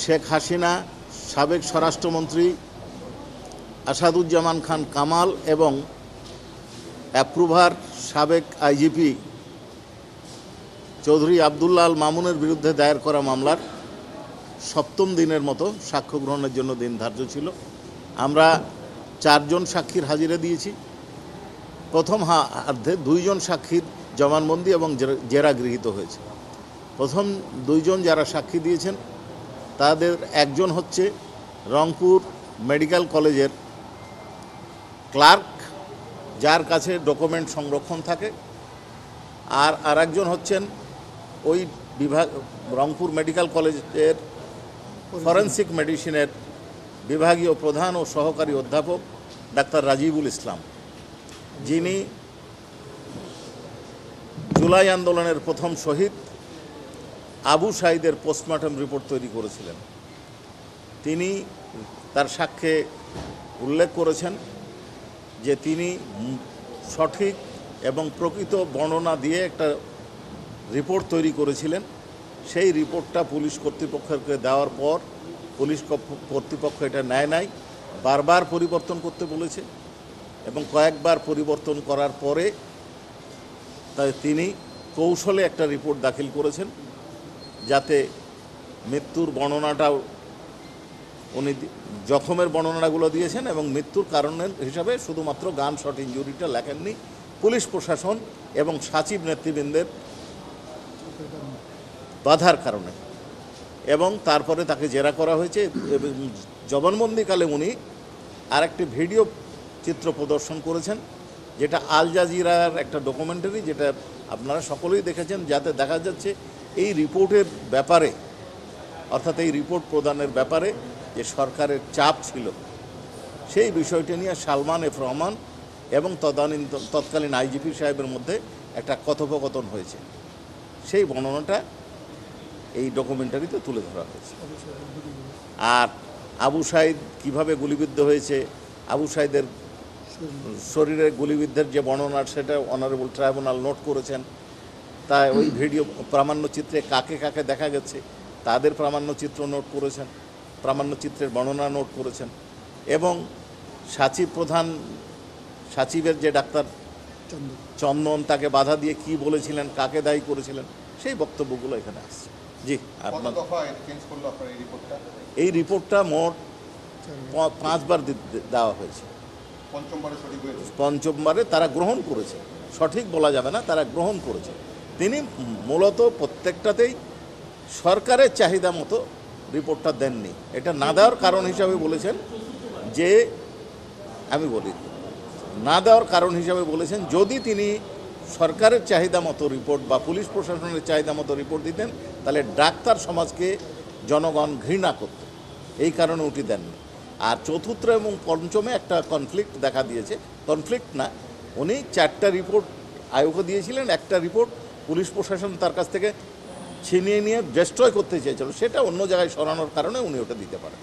শেখ হাসিনা, সাবেক স্বরাষ্ট্রমন্ত্রী আসাদুজ্জামান খান কামাল এবং অ্যাপ্রুভার সাবেক আইজিপি চৌধুরী আবদুল্লাহ আল মামুনের বিরুদ্ধে দায়ের করা মামলার সপ্তম দিনের মতো সাক্ষ্য গ্রহণের জন্য দিন ধার্য ছিল। আমরা 4 জন সাক্ষীর হাজিরা দিয়েছি। প্রথম হার্ধে 2 জন সাক্ষীর জবানবন্দি এবং জেরা গৃহীত হয়েছে। প্রথম 2 জন যারা সাক্ষী দিয়েছেন তাদের একজন হচ্ছে রংপুর মেডিকেল কলেজের ক্লার্ক, যার কাছে ডকুমেন্ট সংরক্ষণ থাকে, আর আরেকজন হচ্ছেন ওই বিভাগ রংপুর মেডিকেল কলেজের ফরেন্সিক মেডিসিনের বিভাগীয় প্রধান ও সহকারী অধ্যাপক ডাক্তার রাজিবুল ইসলাম, যিনি জুলাই আন্দোলনের প্রথম শহীদ আবু সাঈদের পোস্টমর্টম রিপোর্ট তৈরি করেছিলেন। তিনি তার সাক্ষ্যে উল্লেখ করেছেন যে তিনি সঠিক এবং প্রকৃত বর্ণনা দিয়ে একটা রিপোর্ট তৈরি করেছিলেন। সেই রিপোর্টটা পুলিশ কর্তৃপক্ষকে দেওয়ার পর পুলিশ কর্তৃপক্ষ এটা নেয় নাই, বারবার পরিবর্তন করতে বলেছে এবং কয়েকবার পরিবর্তন করার পরে তাই তিনি কৌশলে একটা রিপোর্ট দাখিল করেছেন, যাতে মৃত্যুর বর্ণনাটাও উনি জখমের বর্ণনাগুলো দিয়েছেন এবং মৃত্যুর কারণের হিসাবে শুধুমাত্র গান শট ইনজুরিটা লেখেননি। পুলিশ প্রশাসন এবং সচিব নেতৃবৃন্দের বাধার কারণে, এবং তারপরে তাকে জেরা করা হয়েছে। জবানবন্দিকালে উনি আরেকটি ভিডিও চিত্র প্রদর্শন করেছেন, যেটা আল জাজিরার একটা ডকুমেন্টারি, যেটা আপনারা সকলেই দেখেছেন, যাতে দেখা যাচ্ছে এই রিপোর্টের ব্যাপারে, অর্থাৎ এই রিপোর্ট প্রদানের ব্যাপারে যে সরকারের চাপ ছিল, সেই বিষয়টি নিয়ে সালমান এফ রহমান এবং তৎকালীন আইজিপি সাহেবের মধ্যে একটা কথোপকথন হয়েছে। সেই বর্ণনাটা এই ডকুমেন্টারিতে তুলে ধরা হয়েছে। আর আবু সাঈদ কীভাবে গুলিবিদ্ধ হয়েছে, আবু সাঈদের শরীরে গুলিবিদ্ধের যে বর্ণনা, সেটা অনারেবল ট্রাইব্যুনাল নোট করেছেন। তাই ওই ভিডিও প্রামাণ্যচিত্রে কাকে কাকে দেখা গেছে তাদের প্রামাণ্যচিত্র নোট করেছেন, প্রামাণ্যচিত্রের বর্ণনা নোট করেছেন, এবং সচিবের যে ডাক্তার চন্দন তাকে বাধা দিয়ে কি বলেছিলেন, কাকে দায়ী করেছিলেন, সেই বক্তব্যগুলো এখানে আসছে। জি, আপনার এই রিপোর্টটা মোট 5 বার দেওয়া হয়েছে। পঞ্চমবারে তারা গ্রহণ করেছে, সঠিক বলা যাবে না, তারা গ্রহণ করেছে। তিনি মূলত প্রত্যেকটাতেই সরকারের চাহিদা মতো রিপোর্টটা দেননি। এটা না দেওয়ার কারণ হিসাবে বলেছেন যে, আমি বলি, না দেওয়ার কারণ হিসাবে বলেছেন যদি তিনি সরকারের চাহিদা মতো রিপোর্ট বা পুলিশ প্রশাসনের চাহিদা মতো রিপোর্ট দিতেন, তাহলে ডাক্তার সমাজকে জনগণ ঘৃণা করত, এই কারণে উঠি দেননি। আর চতুর্থ এবং পঞ্চমে একটা কনফ্লিক্ট দেখা দিয়েছে। কনফ্লিক্ট না, উনি 4টা রিপোর্ট আয়োগকে দিয়েছিলেন, একটা রিপোর্ট পুলিশ প্রশাসন তার কাছ থেকে ছিনিয়ে নিয়ে ডিস্ট্রয় করতে চেয়েছিল, সেটা অন্য জায়গায় সরানোর কারণে উনি ওটা দিতে পারেন।